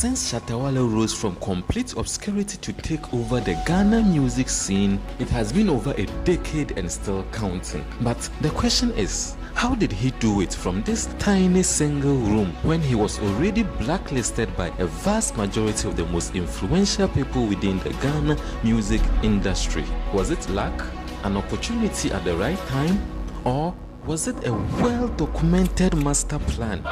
since Shatta Wale rose from complete obscurity to take over the Ghana music scene, it has been over a decade and still counting. But the question is, how did he do it from this tiny single room when he was already blacklisted by a vast majority of the most influential people within the Ghana music industry? Was it luck, an opportunity at the right time, or was it a well-documented master plan?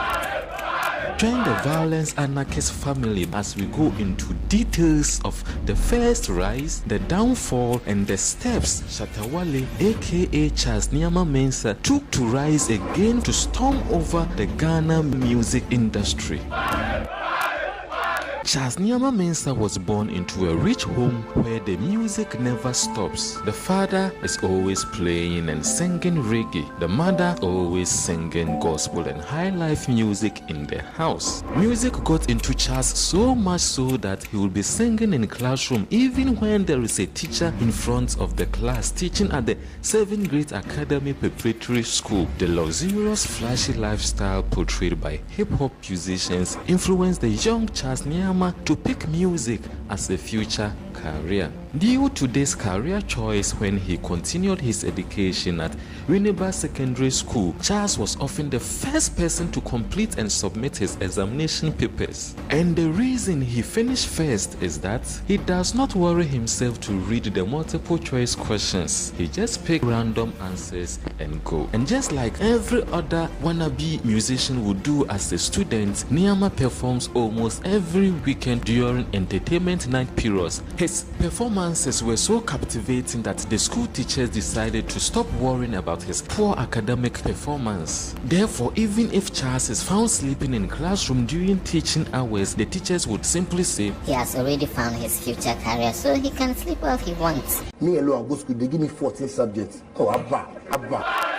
Join the Violence Anarchist family as we go into details of the first rise, the downfall, and the steps Shatta Wale aka Charles Nyama Mensah took to rise again to storm over the Ghana music industry. Charles Nyama Mensah was born into a rich home where the music never stops. The father is always playing and singing reggae. The mother always singing gospel and high life music in the house. Music got into Charles so much so that he would be singing in classroom even when there is a teacher in front of the class teaching at the 7th grade academy preparatory school. The luxurious, flashy lifestyle portrayed by hip-hop musicians influenced the young Charles Nyama to pick music as a future career. Due to this career choice, when he continued his education at Winneba Secondary School, Charles was often the first person to complete and submit his examination papers. And the reason he finished first is that he does not worry himself to read the multiple choice questions. He just picks random answers and go. And just like every other wannabe musician would do as a student, Nyama performs almost every weekend during entertainment night periods. His performances were so captivating that the school teachers decided to stop worrying about his poor academic performance. Therefore, even if Charles is found sleeping in classroom during teaching hours, the teachers would simply say, he has already found his future career, so he can sleep all he wants. Me alone go school, they give me 14 subjects. Oh, Abba.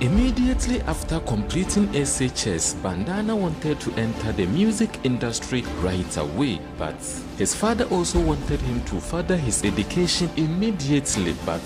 Immediately after completing SHS, Bandana wanted to enter the music industry right away, but his father also wanted him to further his education immediately. But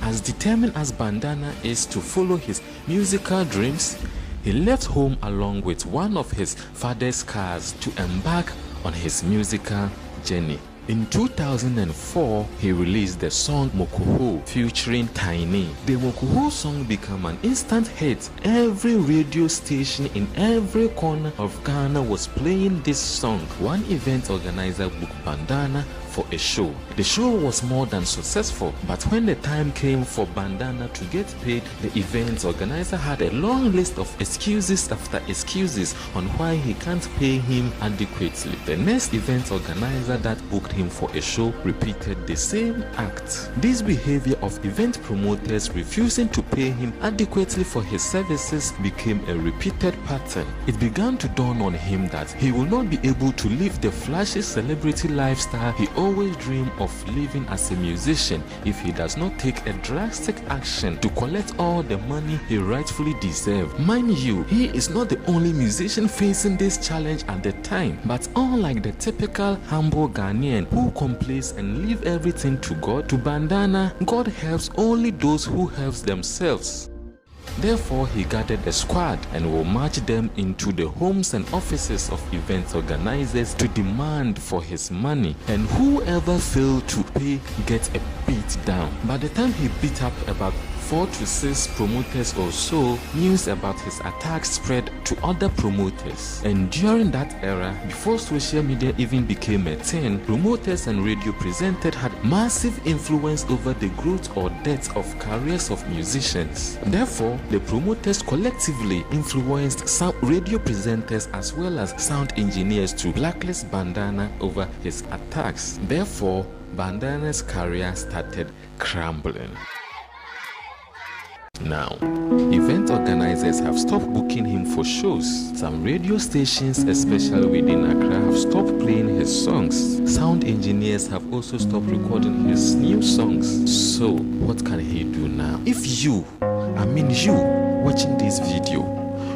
as determined as Bandana is to follow his musical dreams, he left home along with one of his father's cars to embark on his musical journey. In 2004, he released the song Mokoho featuring Tiny. The Mokoho song became an instant hit. Every radio station in every corner of Ghana was playing this song. One event organizer booked Bandana for a show. The show was more than successful, but when the time came for Bandana to get paid, the event organizer had a long list of excuses after excuses on why he can't pay him adequately. The next event organizer that booked him for a show repeated the same act. This behavior of event promoters refusing to pay him adequately for his services became a repeated pattern. It began to dawn on him that he will not be able to live the flashy celebrity lifestyle he always dreamed of living as a musician if he does not take a drastic action to collect all the money he rightfully deserved. Mind you, he is not the only musician facing this challenge at the time, but unlike the typical humble Ghanaian who complains and leave everything to God, to Bandana, God helps only those who help themselves. Therefore, he gathered a squad and will march them into the homes and offices of event organizers to demand for his money, and whoever failed to pay gets a beat down. By the time he beat up about 4 to 6 promoters or so, news about his attack spread to other promoters. And during that era, before social media even became a thing, promoters and radio presenters had massive influence over the growth or death of careers of musicians. Therefore, the promoters collectively influenced some radio presenters as well as sound engineers to blacklist Bandana over his attacks. Therefore, Bandana's career started crumbling. Now, event organizers have stopped booking him for shows. Some radio stations, especially within Accra, have stopped playing his songs. Sound engineers have also stopped recording his new songs. So, what can he do now? If you watching this video,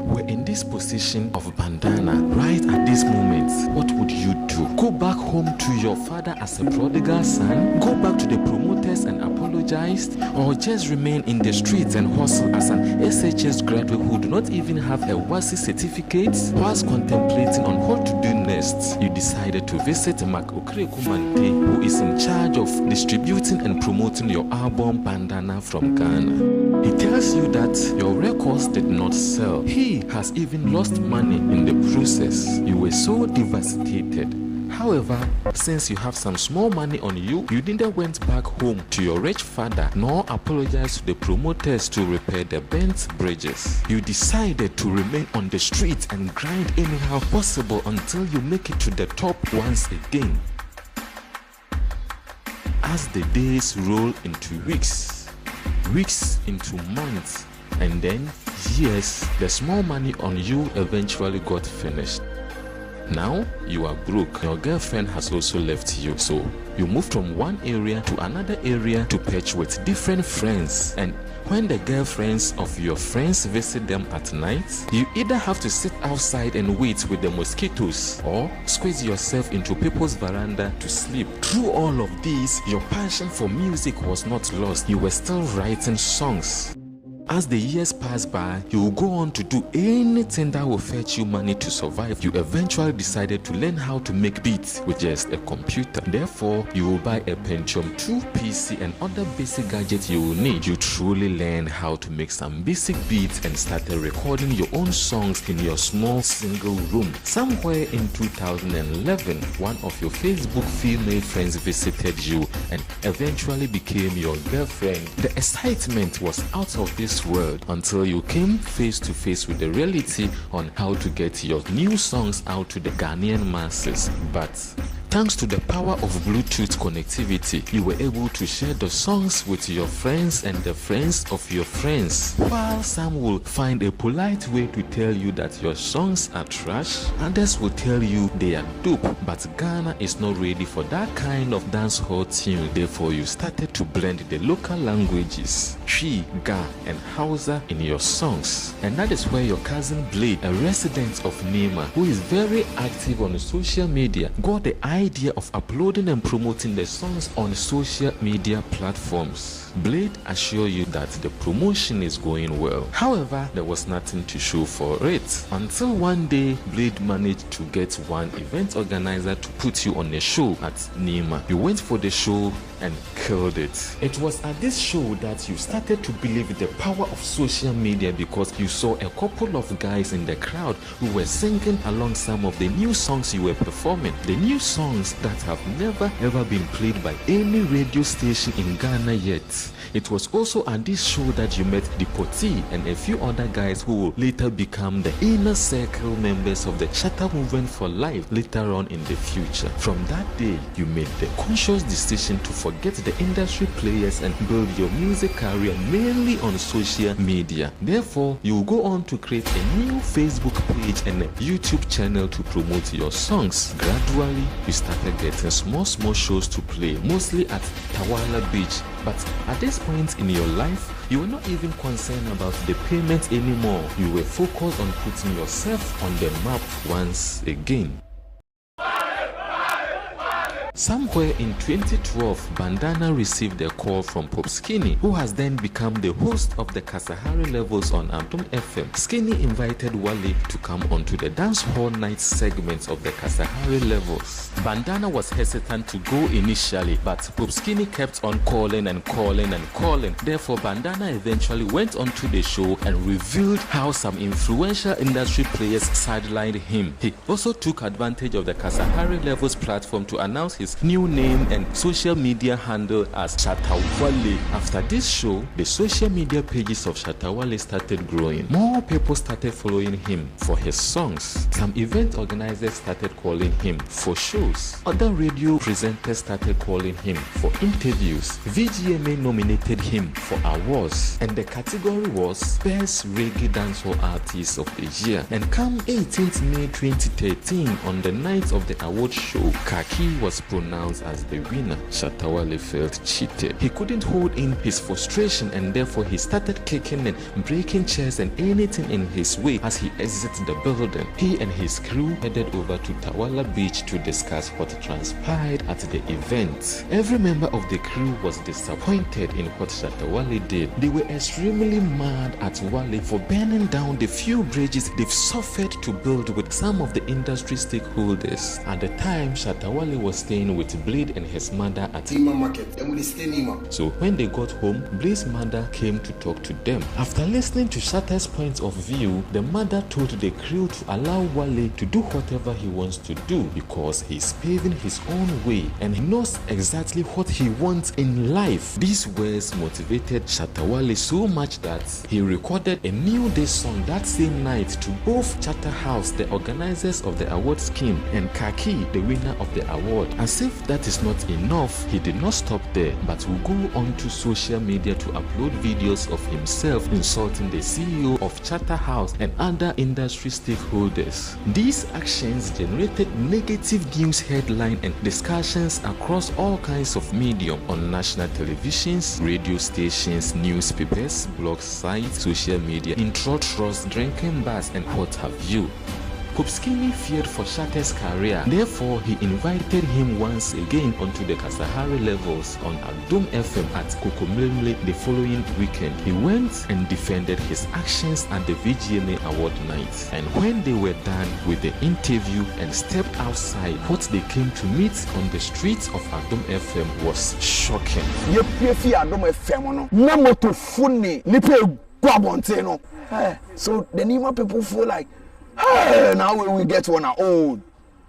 were in this position of Bandana right at this moment, what would you do? Go back home to your father as a prodigal son? Go back to the promoters and apologize? Or just remain in the streets and hustle as an SHS graduate who do not even have a WASI certificate whilst contemplating on what to do next? protest, you decided to visit Mark Okrekumante, who is in charge of distributing and promoting your album Bandana from Ghana. He tells you that your records did not sell. He has even lost money in the process. You were so devastated. However, since you have some small money on you, you neither went back home to your rich father nor apologized to the promoters to repair the bent bridges. You decided to remain on the street and grind anyhow possible until you make it to the top once again. As the days roll into weeks, weeks into months, and then years, the small money on you eventually got finished. Now you are broke. Your girlfriend has also left you, so you move from one area to another area to perch with different friends, and when the girlfriends of your friends visit them at night, you either have to sit outside and wait with the mosquitoes or squeeze yourself into people's veranda to sleep. Through all of these, your passion for music was not lost. You were still writing songs. As the years pass by, you will go on to do anything that will fetch you money to survive. You eventually decided to learn how to make beats with just a computer. Therefore, you will buy a Pentium 2 PC and other basic gadgets you will need. You truly learned how to make some basic beats and started recording your own songs in your small single room. Somewhere in 2011, one of your Facebook female friends visited you and eventually became your girlfriend. The excitement was out of this world until you came face to face with the reality on how to get your new songs out to the Ghanaian masses. But thanks to the power of Bluetooth connectivity, you were able to share the songs with your friends and the friends of your friends. While some will find a polite way to tell you that your songs are trash, others will tell you they are dope. But Ghana is not ready for that kind of dancehall tune. Therefore, you started to blend the local languages, Twi, Ga, and Hausa in your songs. And that is where your cousin Blade, a resident of Nema, who is very active on social media, got the idea of uploading and promoting the songs on social media platforms. Blade assure you that the promotion is going well. However, there was nothing to show for it until one day Blade managed to get one event organizer to put you on a show at Nema. You went for the show and killed it. It was at this show that you started to believe in the power of social media, because you saw a couple of guys in the crowd who were singing along some of the new songs you were performing. The new songs that have never ever been played by any radio station in Ghana yet. It was also at this show that you met Dipoti and a few other guys who will later become the inner circle members of the Shatta movement for life later on in the future. From that day, you made the conscious decision to forget the industry players and build your music career mainly on social media. Therefore, you will go on to create a new Facebook page and a YouTube channel to promote your songs. Gradually, you started getting small shows to play, mostly at Tawala Beach. But at this point in your life, you were not even concerned about the payment anymore. You were focused on putting yourself on the map once again. Somewhere in 2012, Bandana received a call from Pop Skinny, who has then become the host of the Kasahari Levels on Antum FM. Skinny invited Wale to come onto the dance hall night segments of the Kasahari Levels. Bandana was hesitant to go initially, but Pop Skinny kept on calling and calling and calling. Therefore, Bandana eventually went onto the show and revealed how some influential industry players sidelined him. He also took advantage of the Kasahari Levels platform to announce his new name and social media handle as Shatta Wale. After this show, the social media pages of Shatta Wale started growing. More people started following him for his songs. Some event organizers started calling him for shows. Other radio presenters started calling him for interviews. VGMA nominated him for awards, and the category was Best Reggae Dancehall Artist of the Year. And come 18th May 2013, on the night of the award show, Kaki was pronounced as the winner, Shatta Wale felt cheated. He couldn't hold in his frustration, and therefore he started kicking and breaking chairs and anything in his way as he exited the building. He and his crew headed over to Tawala Beach to discuss what transpired at the event. Every member of the crew was disappointed in what Shatta Wale did. They were extremely mad at Wale for burning down the few bridges they've suffered to build with some of the industry stakeholders. At the time, Shatta Wale was staying with Blade and his mother at Nima Market. So when they got home, Blade's mother came to talk to them. After listening to Shatta's point of view, the mother told the crew to allow Wale to do whatever he wants to do because he's paving his own way and he knows exactly what he wants in life. These words motivated Shatta Wale so much that he recorded a New Day song that same night to both Shatta House, the organizers of the award scheme, and Kaki, the winner of the award. As if that is not enough, he did not stop there, but will go on to social media to upload videos of himself insulting the CEO of Shatta House and other industry stakeholders. These actions generated negative news headlines and discussions across all kinds of medium on national televisions, radio stations, newspapers, blog sites, social media, in trotros, drinking bars, and what have you. Popskini feared for Shatta's career, therefore he invited him once again onto the Kasahari levels on Adom FM at Kokomlemle the following weekend. He went and defended his actions at the VGMA award night, and when they were done with the interview and stepped outside, what they came to meet on the streets of Adom FM was shocking. So the Nima people feel like, hey, now we will get on our own.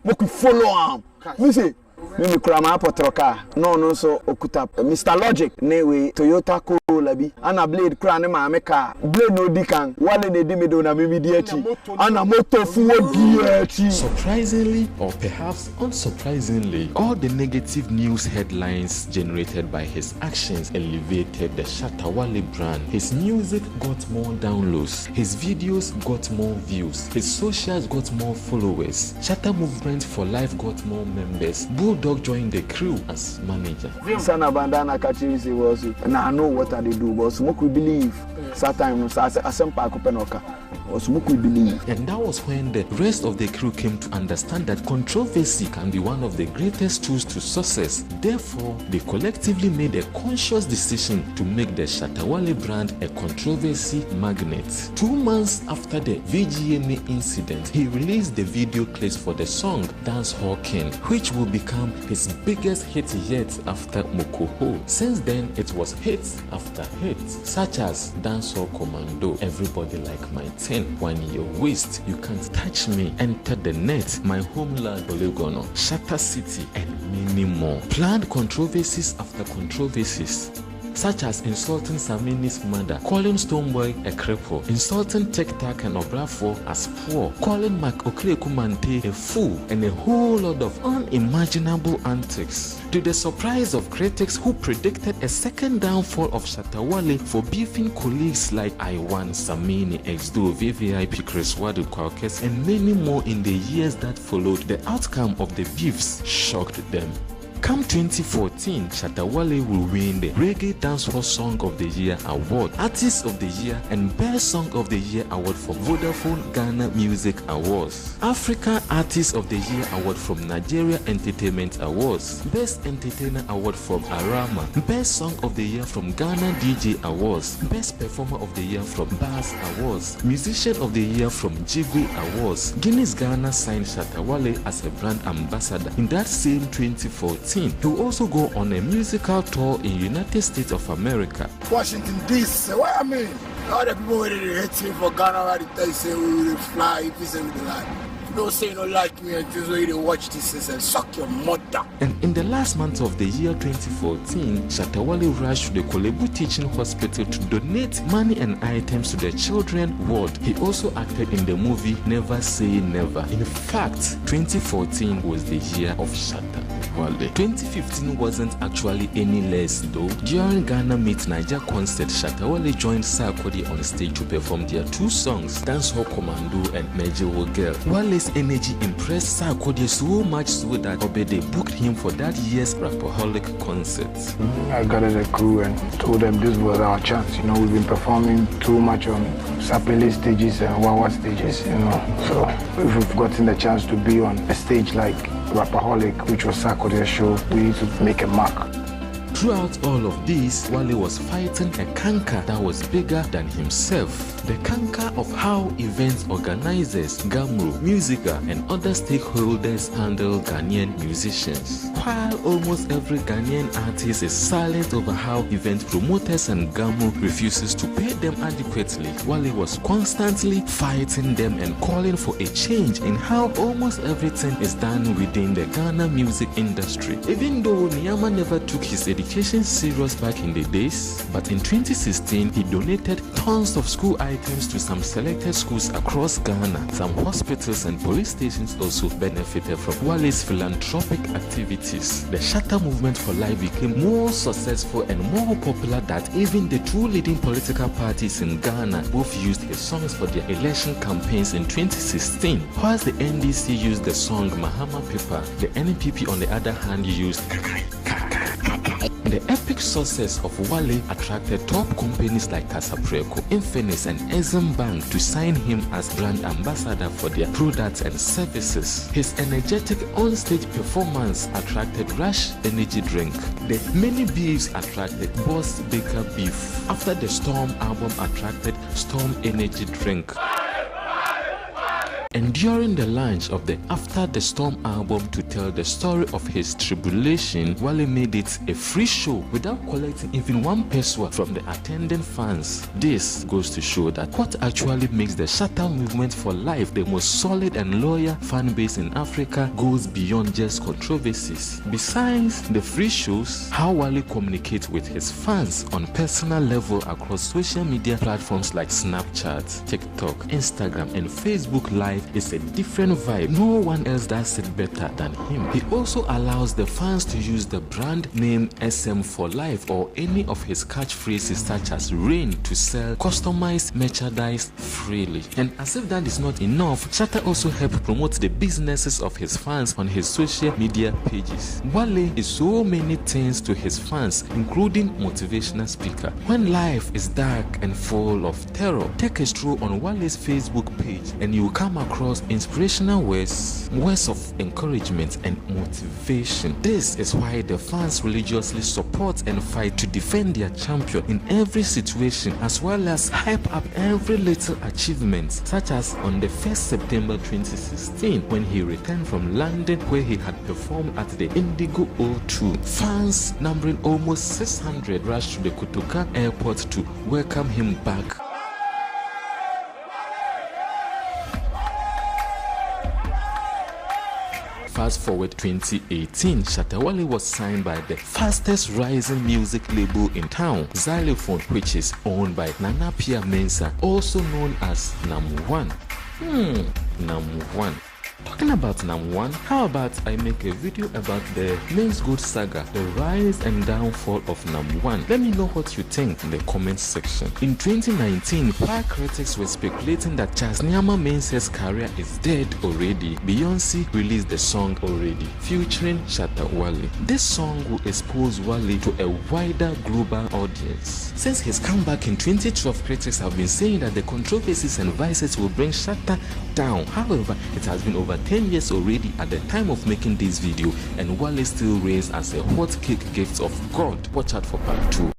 We could follow him. Me say, me krama potroka. No, so okuta. Mr. Logic, newe Toyota Corolla ana Blade kra ne ma meka. Blade no dikan. Wale ne di me do na me diachi. Ana moto fuwo diachi. Surprisingly, or perhaps unsurprisingly, all the negative news headlines generated by his actions elevated the Shatta Wale brand. His music got more downloads, his videos got more views, his socials got more followers. Shatta Movement for Life got more members. Bulldog joined the crew as manager. Sana Bandana catching say was, and I know what they do, but smoke we believe. Sometimes I some park openoka. We believe. And that was when the rest of the crew came to understand that controversy can be one of the greatest tools to success. Therefore, they collectively made a conscious decision to make the Shatta Wale brand a controversy magnet. 2 months after the VGMA incident, he released the video clips for the song Dance Hall King, which will become his biggest hit yet after Mokoho. Since then, it was hits after hits, such as Dance Hall Commando, Everybody Like My Thing, When Your Waist, You Can't Touch Me, Enter the Net, My Homeland, Olegono, Shatta City, and many more. Planned controversies after controversies, such as insulting Samini's mother, calling Stoneboy a cripple, insulting Tek-Tak and Obrafo as poor, calling Mark Okrekumante a fool, and a whole lot of unimaginable antics. To the surprise of critics who predicted a second downfall of Shatta Wale for beefing colleagues like Iwan, Samini, Exdo, VVIP, Chris Wadu, Kwakes, and many more in the years that followed, the outcome of the beefs shocked them. Come 2014, Shatta Wale will win the Reggae Dancehall Song of the Year Award, Artist of the Year, and Best Song of the Year Award from Vodafone Ghana Music Awards, Africa Artist of the Year Award from Nigeria Entertainment Awards, Best Entertainer Award from Arama, Best Song of the Year from Ghana DJ Awards, Best Performer of the Year from Bass Awards, Musician of the Year from Jigwe Awards. Guinness Ghana signed Shatta Wale as a brand ambassador in that same 2014. He will also go on a musical tour in United States of America. Washington DC, what I mean? All the people ready to hit him for Ghana already they say we will fly if you say we like. Don't say no like me and just ready to watch this and suck your mother. And in the last month of the year 2014, Shatta Wale rushed to the Kolebu Teaching Hospital to donate money and items to the children's ward. He also acted in the movie Never Say Never. In fact, 2014 was the year of Shatta Wale. 2015 wasn't actually any less though. During Ghana Meet Niger concert, Shatta Wale joined Sarkodie on stage to perform their 2 songs, Dancehall Commando and Mejewo Girl. Wale Wale's energy impressed Sarkodie so much so that Obede booked him for that year's Rapaholic concert. I gathered a crew and told them this was our chance. You know, we've been performing too much on Sapele stages and Wawa stages, you know. So if we've gotten the chance to be on a stage like Rapaholic, which was Sarkodie's show, we need to make a mark. Throughout all of this, Wale was fighting a canker that was bigger than himself. The canker of how event organizers, Gamro, Musica, and other stakeholders handle Ghanaian musicians. While almost every Ghanaian artist is silent over how event promoters and Gamro refuses to pay them adequately, Wale was constantly fighting them and calling for a change in how almost everything is done within the Ghana music industry. Even though Nyama never took his education serious back in the days, but in 2016 he donated tons of school items to some selected schools across Ghana. Some hospitals and police stations also benefited from Wale's philanthropic activities. The Shatta movement for life became more successful and more popular that even the two leading political parties in Ghana both used his songs for their election campaigns in 2016. Whilst the NDC used the song Mahama Pipa, the NPP on the other hand used The epic success of Wale attracted top companies like Casapreco, Infinix, and Exim Bank to sign him as brand ambassador for their products and services. His energetic on-stage performance attracted Rush Energy Drink. The many beefs attracted Boss Baker Beef. After the Storm album attracted Storm Energy Drink. And during the launch of the After the Storm album to tell the story of his tribulation, Wale made it a free show without collecting even one peso from the attending fans. This goes to show that what actually makes the Shatta movement for life the most solid and loyal fan base in Africa goes beyond just controversies. Besides the free shows, how Wale communicates with his fans on personal level across social media platforms like Snapchat, TikTok, Instagram, and Facebook Live is a different vibe. No one else does it better than him. He also allows the fans to use the brand name SM for Life or any of his catchphrases such as Rain to sell customized merchandise freely. And as if that is not enough, Shatta also helped promote the businesses of his fans on his social media pages. Wale is so many things to his fans, including motivational speaker. When life is dark and full of terror, take a stroll on Wale's Facebook page and you will come across inspirational words of encouragement and motivation. This is why the fans religiously support and fight to defend their champion in every situation, as well as hype up every little achievement, such as on the 1st September 2016 when he returned from London where he had performed at the Indigo O2. Fans numbering almost 600 rushed to the Kotoka airport to welcome him back. Fast forward 2018, Shatta Wale was signed by the fastest rising music label in town, Xylophone, which is owned by Nana Pia Mensah, also known as Nam1. Nam1. Talking about Nam1, how about I make a video about the Men's Good saga, the rise and downfall of Nam1? Let me know what you think in the comments section. In 2019, while critics were speculating that Charles Nyama Mensah's career is dead already, Beyonce released the song Already, featuring Shatta Wale. This song will expose Wale to a wider global audience. Since his comeback in 2012, critics have been saying that the controversies and vices will bring Shatta down. However, it has been over 10 years already at the time of making this video, and Wale still reigns as a hot cake gift of God. Watch out for part 2.